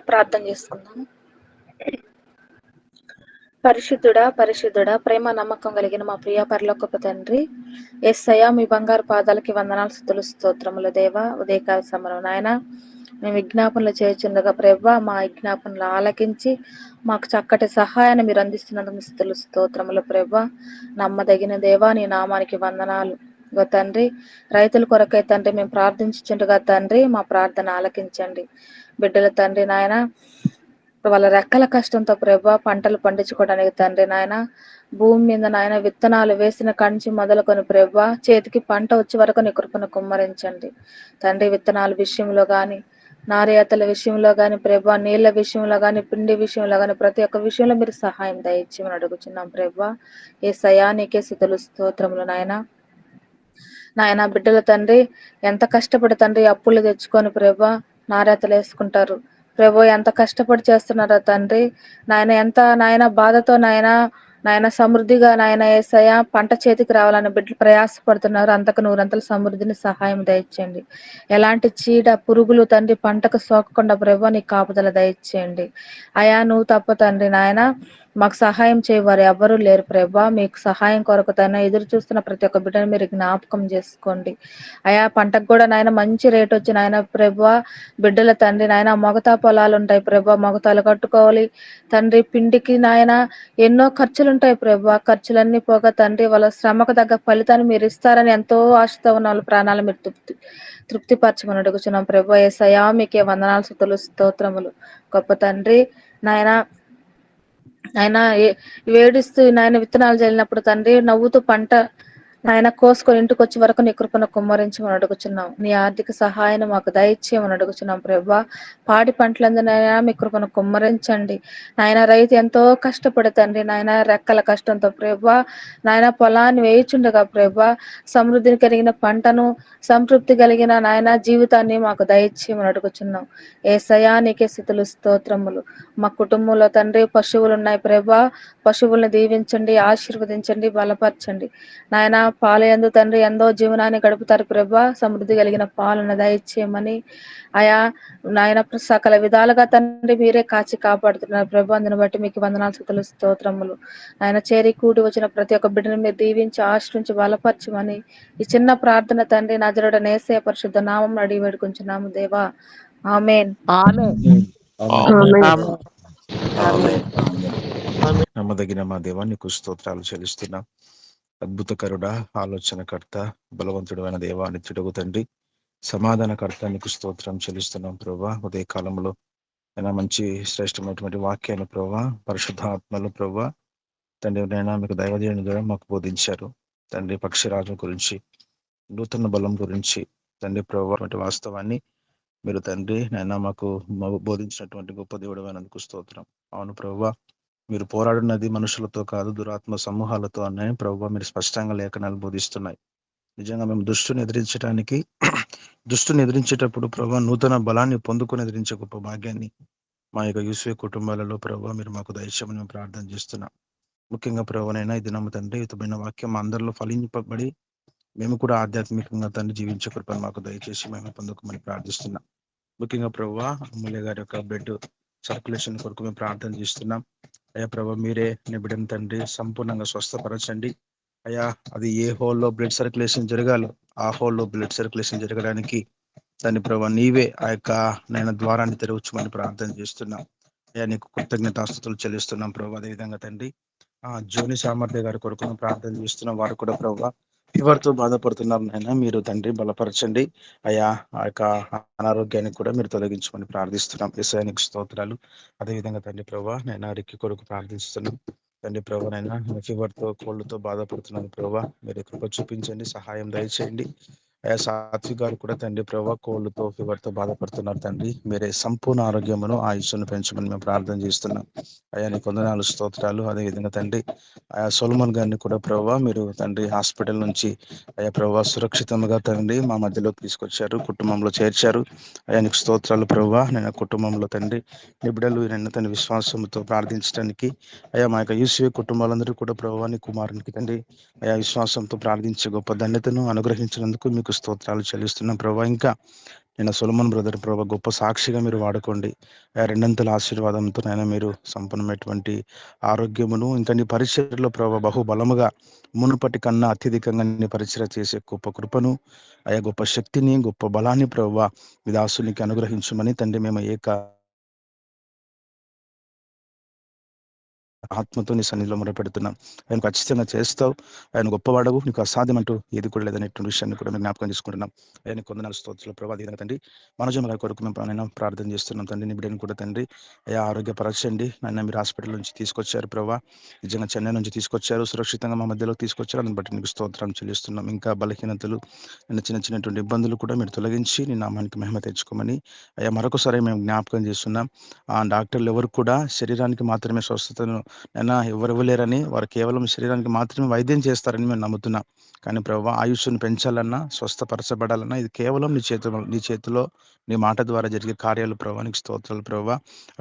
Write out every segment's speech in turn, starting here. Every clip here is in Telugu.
ప్రార్థన చేసుకుందాం. పరిశుద్ధుడా పరిశుద్ధుడా ప్రేమ నమ్మకం కలిగిన మా ప్రియ పరలోకపు తండ్రి, యేసయ్య మీ బంగారు పాదాలకి వందనాలు స్తుతులు స్తోత్రములు దేవా. ఉదయకాల సమరం నాయన మేము విజ్ఞాపనలు చేయుచుండగా ప్రభా మా విజ్ఞాపనలు ఆలకించి మాకు చక్కటి సహాయాన్ని మీరు అందిస్తున్నందుకు స్తుతులు స్తోత్రములు ప్రభా. నమ్మదగిన దేవా నీ నామానికి వందనాలు గో తండ్రి. రైతుల కొరకై తండ్రి మేము ప్రార్థించుచుండగా తండ్రి మా ప్రార్థన ఆలకించండి. బిడ్డల తండ్రి నాయన వాళ్ళ రెక్కల కష్టంతో ప్రభా పంటలు పండించుకోవడానికి తండ్రి నాయన భూమి మీద నాయన విత్తనాలు వేసిన కంచి మొదలుకొని ప్రభా చేతికి పంట వచ్చే వరకు నీ కృపను కుమ్మరించండి తండ్రి. విత్తనాల విషయంలో కానీ నారేతల విషయంలో కానీ ప్రభా నీళ్ల విషయంలో కానీ పిండి విషయంలో కానీ ప్రతి ఒక్క విషయంలో మీరు సహాయం దయచేయమని అడుగుచున్నాం ప్రభా. ఏ సయానికే స్థుతులు స్తోత్రములు నాయన బిడ్డల తండ్రి ఎంత కష్టపడి తండ్రి అప్పులు తెచ్చుకొని ప్రభా నారేతలు వేసుకుంటారు ప్రభు. ఎంత కష్టపడి చేస్తున్నారో తండ్రి నాయన, ఎంత నాయన బాధతో నాయన సమృద్ధిగా నాయన యేసయ్య పంట చేతికి రావాలని బిడ్డలు ప్రయాసపడుతున్నారు. అంతకు నూరంతల సమృద్ధిని సహాయం దయచేయండి. ఎలాంటి చీడ పురుగులు తండ్రి పంటకు సోకకుండా ప్రభు నీ కాపుదల దయచేయండి అయా. నువ్వు తప్ప తండ్రి నాయన మాకు సహాయం చేయవారు ఎవరూ లేరు ప్రభా. మీకు సహాయం కొరకు తన ఎదురు చూస్తున్న ప్రతి ఒక్క బిడ్డను మీరు జ్ఞాపకం చేసుకోండి అయా. పంటకు కూడా నాయన మంచి రేట్ వచ్చి నాయన ప్రభా బిడ్డల తండ్రి నాయన మొగతా పొలాలు ఉంటాయి ప్రభా, మొగతాలు కట్టుకోవాలి తండ్రి. పిండికి నాయన ఎన్నో ఖర్చులు ఉంటాయి ప్రభా. ఖర్చులన్నీ పోగా తండ్రి వాళ్ళ శ్రమకు తగ్గ ఫలితాన్ని మీరు ఇస్తారని ఎంతో ఆశతో ఉన్న వాళ్ళ ప్రాణాలు మీరు తృప్తిపరచమని అడుగుచున్నాం ప్రభా. యేసయ్యా మీకే వందనాలు స్తుతులు స్తోత్రములు గొప్ప తండ్రి నాయన. ఆయన వేడిస్తూ నాయన విత్తనాలు చల్లినప్పుడు తండ్రి నవ్వుతూ పంట నాయన కోసుకొని ఇంటికి వచ్చే వరకు నీ కృపను కుమ్మరించమని అడుగుచున్నాం. నీ ఆర్థిక సహాయాన్ని మాకు దయచేయమని అడుగుచున్నాం ప్రభా. పాడి పంటలందునైనా మీ కృపను కుమ్మరించండి నాయన. రైతు ఎంతో కష్టపడి తండ్రి నాయన రెక్కల కష్టంతో ప్రభా నాయన పొలాన్ని వేయిచుండగా ప్రభా సమృద్ధిని కలిగిన పంటను సంతృప్తి కలిగిన నాయన జీవితాన్ని మాకు దయచేయమని అడుగుచున్నాం. యేసయ్యా నీకే స్తుతులు స్తోత్రములు. మా కుటుంబంలో తండ్రి పశువులు ఉన్నాయి ప్రభా. పశువులను దీవించండి, ఆశీర్వదించండి, బలపరచండి నాయన. పాలు ఎందు తండ్రి ఎంతో జీవనాన్ని గడుపుతారు ప్రభా. సమృద్ధి కలిగిన పాలను దయచేయమని అయా నాయన. సకల విధాలుగా తండ్రి మీరే కాచి కాపాడుతున్నారు ప్రభా. అందుని బట్టి మీకు వందనాలు స్తుతులు స్తోత్రములు ఆయన. చేరి కూడి వచ్చిన ప్రతి ఒక్క బిడ్డను మీరు దీవించి ఆశ్రయించి బలపరచమని ఈ చిన్న ప్రార్థన తండ్రి నజరుడైన యేసయ్య పరిశుద్ధ నామం అడిగి వేడుకొంచున్నాము దేవా. ఆమేన్. నమ్మదగిన మా దేవా నీకు స్తోత్రాలు చెల్లిస్తున్నాం. అద్భుతకరుడ, ఆలోచనకర్త, బలవంతుడు అయిన దేవా నిత్యుడగు తండ్రి, సమాధానకర్త నీకు స్తోత్రం చెల్లిస్తున్నాం ప్రభా. ఉదయ కాలంలో అయినా మంచి శ్రేష్టమైనటువంటి వాక్యాన్ని ప్రభా పరిశుద్ధాత్మలు ప్రభా తండ్రి నైనా మీకు దైవజనుని ద్వారా మాకు బోధించారు తండ్రి. పక్షిరాజు గురించి, నూతన బలం గురించి తండ్రి ప్రభా వాస్తవాన్ని మీరు తండ్రి నైనా మాకు బోధించినటువంటి గొప్ప దేవుడు అయినందుకు స్తోత్రం. అవును ప్రభా, మీరు పోరాడినది మనుషులతో కాదు దురాత్మ సమూహాలతో అన్నాయి ప్రభు. మీరు స్పష్టంగా లేఖనాలు బోధిస్తున్నాయి. నిజంగా మేము దుష్టుని ఎదిరించేటప్పుడు ప్రభు నూతన బలాన్ని పొందుకొని ఎదిరించే గొప్ప భాగ్యాన్ని మా యొక్క యూస్వే కుటుంబాలలో ప్రభు మీరు మాకు దయచేయమని మేము ప్రార్థన చేస్తున్నాం. ముఖ్యంగా ప్రభునైనా ఇది దినము తండ్రి యుతమైన వాక్యం అందరిలో ఫలింపబడి మేము కూడా ఆధ్యాత్మికంగా తండ్రి జీవించే కృపను మాకు దయచేసి మేము పొందుకోమని ప్రార్థిస్తున్నాం. ముఖ్యంగా ప్రభు అమూల్య గారి యొక్క బ్లడ్ సర్క్యులేషన్ కొరకు మేము ప్రార్థన చేస్తున్నాం. అయ్యా ప్రభా మీరే నిబిడని తండ్రి సంపూర్ణంగా స్వస్థపరచండి అయ్యా. అది ఏ హోల్లో బ్లడ్ సర్క్యులేషన్ జరగాలో ఆ హోల్లో బ్లడ్ సర్క్యులేషన్ జరగడానికి దాని ప్రభా నీవే ఆ యొక్క నేను ద్వారాన్ని తెరవచ్చుమని ప్రార్థన చేస్తున్నాం అయ్యా. నీకు కృతజ్ఞతాస్తుతులు చెల్లిస్తున్నాం ప్రభు. అదేవిధంగా తండ్రి జోని సామర్థ్య గారి కొరకు ప్రార్థన చేస్తున్నాం. వారు కూడా ప్రభు ఫీవర్తో బాధపడుతున్నారు నాయన. మీరు తండ్రి బలపరచండి అయ్యా. ఆ యొక్క అనారోగ్యాన్ని కూడా మీరు తొలగించమని ప్రార్థిస్తున్నాం. యేసయ్యకు స్తోత్రాలు. అదేవిధంగా తండ్రి ప్రభా నేను రిక్కి కొరకు ప్రార్థిస్తున్నాం తండ్రి ప్రభా. నైనా ఫీవర్తో కోళ్ళతో బాధపడుతున్నాను ప్రభా. మీరు కృప చూపించండి, సహాయం దయచేయండి అయ్యా. సాత్వి గారు కూడా తండ్రి ప్రభా కోళ్ళతో ఫీవర్తో బాధపడుతున్నారు తండ్రి. మీరే సంపూర్ణ ఆరోగ్యమును ఆయుష్ను పెంచమని మేము ప్రార్థన చేస్తున్నాం అయ్యా. నీ వందనాలు స్తోత్రాలు. అదేవిధంగా తండ్రి సోలమన్ గారిని కూడా ప్రభా మీరు తండ్రి హాస్పిటల్ నుంచి అయ్యా ప్రభా సురక్షితంగా తండ్రి మా మధ్యలోకి తీసుకొచ్చారు, కుటుంబంలో చేర్చారు అయ్యా. నీకు స్తోత్రాలు ప్రభా. నేను కుటుంబంలో తండ్రి నిబిడలు నిన్న తన విశ్వాసంతో ప్రార్థించడానికి అయ్యా మా యొక్క యూసీ కుటుంబాలందరూ కూడా ప్రభా నీ కుమారునికి తండ్రి అయ్యా విశ్వాసంతో ప్రార్థించే గొప్ప ధన్యతను అనుగ్రహించినందుకు మీకు స్తోత్రాలు చెల్లిస్తున్నాం ప్రభా. ఇంకా నేను సొలొమోన్ బ్రదర్ ప్రభా గొప్ప సాక్షిగా మీరు వాడుకోండి. రెండంతల ఆశీర్వాదంతో నాయన మీరు సంపన్నమైనటువంటి ఆరోగ్యమును ఇంకా నీ పరిచర్యలో ప్రభా బహుబలముగా మునుపటి కన్నా అత్యధికంగా నీ పరిచర్య చేసే గొప్ప కృపను, గొప్ప శక్తిని, గొప్ప బలాన్ని ప్రభా మీ దాసునికి అనుగ్రహించమని తండ్రి మేము ఆత్మతో నీ సన్నిధిలో మొరపెడుతున్నాం. ఆయన ఖచ్చితంగా చేస్తావు. ఆయన గొప్పవాడవు, నీకు అసాధ్యం అంటూ ఏది కూడా లేదనేటువంటి విషయాన్ని కూడా మేము జ్ఞాపకం చేసుకుంటున్నాం. ఆయన కొందనాలు స్తోత్రాలు ప్రభా. దీనిగా తండ్రి మనోజం గారి కొరకు మేము ప్రార్థన చేస్తున్నాం తండ్రి. నీ బిడ్డను కూడా తండ్రి ఆరోగ్యపరచండి. ఆయన మీరు హాస్పిటల్ నుంచి తీసుకొచ్చారు ప్రభా, నిజంగా చెన్నై నుంచి తీసుకొచ్చారు, సురక్షితంగా మా మధ్యలోకి తీసుకొచ్చారు. దాన్ని బట్టి నీకు స్తోత్రం చెల్లిస్తున్నాం. ఇంకా బలహీనతలు, చిన్నటువంటి ఇబ్బందులు కూడా మీరు తొలగించి నీ నామానికి మహిమ తెచ్చుకోమని మరొకసారి మేము జ్ఞాపకం చేస్తున్నాం. డాక్టర్లు ఎవరు కూడా శరీరానికి మాత్రమే స్వస్థతను ఎవరు ఇవ్వలేరని, వారు కేవలం శరీరానికి మాత్రమే వైద్యం చేస్తారని మేము నమ్ముతున్నాం. కానీ ప్రభావ ఆయుష్ను పెంచాలన్నా, స్వస్థపరచబడాలన్నా ఇది కేవలం నీ చేతిలో నీ మాట ద్వారా జరిగే కార్యాలు ప్రభావ. నీకు స్తోత్రాలు ప్రభావ.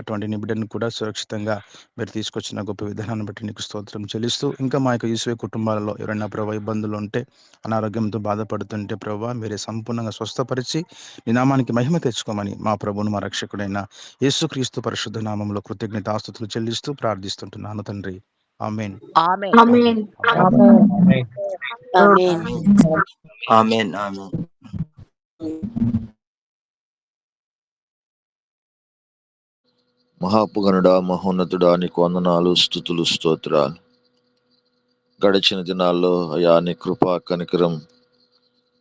అటువంటి నీ బిడ్డను కూడా సురక్షితంగా మీరు తీసుకొచ్చిన గొప్ప విధానాన్ని బట్టి నీకు స్తోత్రం చెల్లిస్తూ, ఇంకా మా యొక్క యూసువే కుటుంబాలలో ఎవరైనా ప్రభావ ఇబ్బందులు ఉంటే, అనారోగ్యంతో బాధపడుతుంటే ప్రభావ మీరే సంపూర్ణంగా స్వస్థపరిచి నీ నామానికి మహిమ తెచ్చుకోమని మా ప్రభువును మా రక్షకుడైన యేసుక్రీస్తు పరిశుద్ధ నామంలో కృతజ్ఞతాస్తుతులు చెల్లిస్తూ ప్రార్థిస్తుంటున్నాను తండ్రి. ఆమేన్. ఆమేన్. ఆమేన్. ఆమేన్. ఆమేన్. ఆమేన్. మహాపుగనుడా, మహోన్నతుడా, నీకు వందనాలు, స్తుతులు, స్తోత్రాలు. గడిచిన దినాల్లో అయా నీ కృపా కనికరం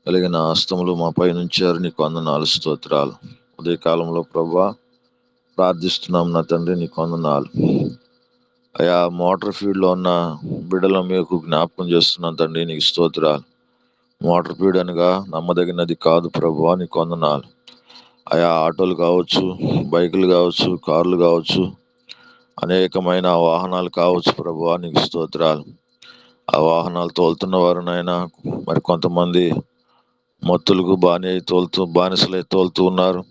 కలిగిన హస్తములు మా పై నుంచారు. నీకు వందనాలు, స్తోత్రాలు. ఉదయకాలంలో ప్రభా ప్రార్థిస్తున్నాం నా తండ్రి, నీకు వందనాలు. అయా మోటార్ ఫీల్డ్లో ఉన్న బిడ్డలను మీకు జ్ఞాపకం చేస్తున్నాం తండ్రి, నీకు స్తోత్రాలు. మోటార్ ఫీల్డ్ అనగా నమ్మదగినది కాదు ప్రభా, నీకు వందనాలు. అయా ఆటోలు కావచ్చు, బైకులు కావచ్చు, కార్లు కావచ్చు, అనేకమైన వాహనాలు కావచ్చు ప్రభువా, నీకు స్తోత్రాలు. ఆ వాహనాలు తోలుతున్న వారు నాయన మరి కొంతమంది మత్తులకు బానిసలై తోలుతూ ఉన్నారు.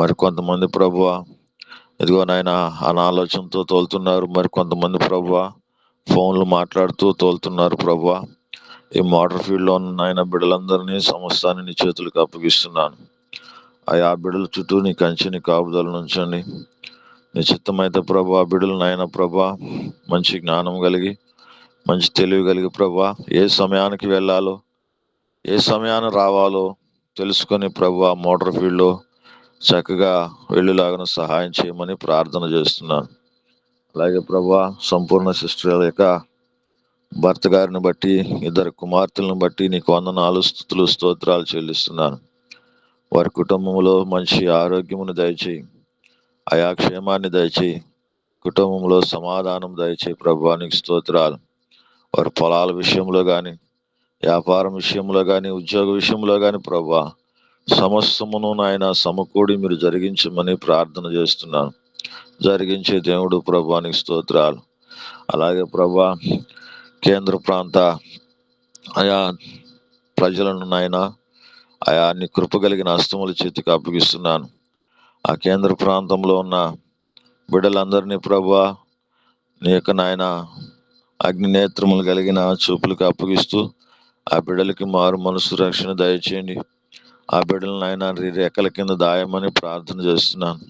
మరి కొంతమంది ప్రభువా ఇదిగో నాయన అనాలోచనతో తోలుతున్నారు. మరి కొంతమంది ప్రభువా ఫోన్లు మాట్లాడుతూ తోలుతున్నారు ప్రభువా. ఈ మోటార్ ఫీల్డ్లో ఉన్న నాయన బిడ్డలందరినీ సమస్తాన్ని నీ చేతులకు అప్పగిస్తున్నాను. ఆయా బిడ్డల చుట్టూ నీ కంచె, నీ కాపుదల నుంచండి. నీ చిత్తమైతే ప్రభా బిడ్డలు నాయన ప్రభా మంచి జ్ఞానం కలిగి, మంచి తెలివి కలిగి ప్రభా ఏ సమయానికి వెళ్ళాలో, ఏ సమయాన్ని రావాలో తెలుసుకొని ప్రభా మోటార్ ఫీల్డ్లో చక్కగా వెళ్ళేలాగా సహాయం చేయమని ప్రార్థన చేస్తున్నాను. అలాగే ప్రభా సంపూర్ణ సిస్టర్ యొక్క భర్త గారిని బట్టి, ఇద్దరు కుమార్తెలను బట్టి నీకు వందనాలు, స్తుతులు, స్తోత్రాలు చెల్లిస్తున్నాను. వారి కుటుంబంలో మంచి ఆరోగ్యమును దయచేయి, ఆయా క్షేమాన్ని దయచేయి, కుటుంబంలో సమాధానం దయచేయి ప్రభువా, నీకు స్తోత్రాలు. వారి పొలాల విషయంలో కానీ, వ్యాపారం విషయంలో కానీ, ఉద్యోగ విషయంలో కానీ ప్రభువా సమస్తమును నాయన సమకూడి మీరు జరిగించమని ప్రార్థన చేస్తున్నాను. జరిగించే దేవుడు ప్రభువా, నీకు స్తోత్రాలు. అలాగే ప్రభువా కేంద్ర ప్రాంత ఆయా ప్రజలను నాయన ఆయా నీ కృప కలిగిన హస్తముల చేతికి అప్పగిస్తున్నాను. ఆ కేంద్ర ప్రాంతంలో ఉన్న బిడ్డలందరినీ ప్రభువా నీ యొక్క నాయన అగ్ని నేత్రములు కలిగిన చూపులకు అప్పగిస్తూ ఆ బిడ్డలకి మారు మనసు రక్షణ దయచేయండి. ఆ బిడ్డలను నాయన రెక్కల కింద దాయమని ప్రార్థన చేస్తున్నాను.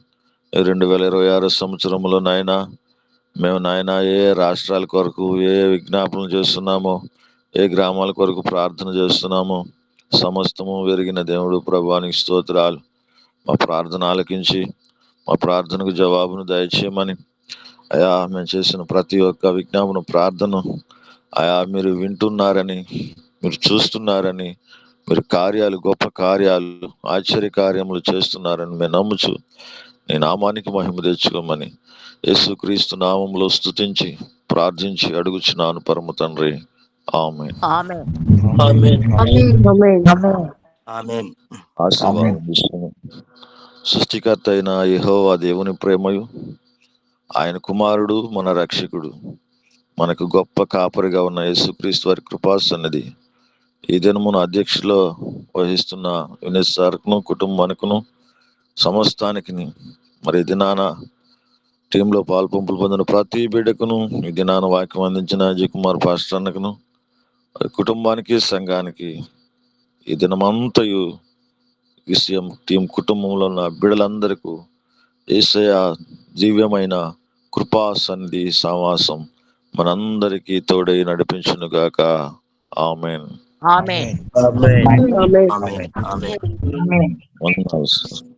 2026 సంవత్సరంలో నాయన మేము నాయన ఏ రాష్ట్రాల కొరకు ఏ విజ్ఞాపనలు చేస్తున్నామో, ఏ గ్రామాల కొరకు ప్రార్థన చేస్తున్నామో సమస్తము వెరిగిన దేవుడు ప్రభువా, నీకు స్తోత్రాలు. మా ప్రార్థన ఆలకించి మా ప్రార్థనకు జవాబును దయచేయమని, అయా మేము చేసిన ప్రతి ఒక్క విజ్ఞాపన ప్రార్థన అయా మీరు వింటున్నారని, మీరు చూస్తున్నారని, మీరు కార్యాలు, గొప్ప కార్యాలు, ఆశ్చర్య కార్యములు చేస్తున్నారని మేము నమ్ముచు నీ నామానికి మహిమ తెచ్చుకోమని యేసుక్రీస్తు నామంలో స్తుతించి ప్రార్థించి అడుగుచున్నాను పరమ తండ్రి. ఆమేన్. ఆమేన్. ఆమేన్. ఆశీర్వాదం. సృష్టికర్త అయిన యెహోవా దేవుని ప్రేమయు, ఆయన కుమారుడు మన రక్షకుడు, మనకు గొప్ప కాపరిగా ఉన్న యేసుక్రీస్తు వారి కృపాసన్నది ఈ దినమున అధ్యక్షులో వహిస్తున్న యునిస్ సార్కును, కుటుంబానికిను, సమస్తానికి, మరి ఈ దినాన టీంలో పాల్పంపులు పొందిన ప్రతి బిడ్డకును, ఈ దినాన వాక్యం అందించిన అజయ్ కుమార్ పాస్టర్ అన్నకును, కుటుంబానికి, సంఘానికి ఈ దినమంతయు ఈసీఎం టీం కుటుంబంలో ఉన్న బిడ్డలందరికీ యేసయ్య దివ్యమైన కృపా సన్నిధి సమాసం మనందరికీ తోడై నడిపించును గాక. ఆమేన్. ఆమేన్. ఆమేన్. ఆమేన్. ఆమేన్. ఆమేన్. ఆమేన్. వందనాలు సార్.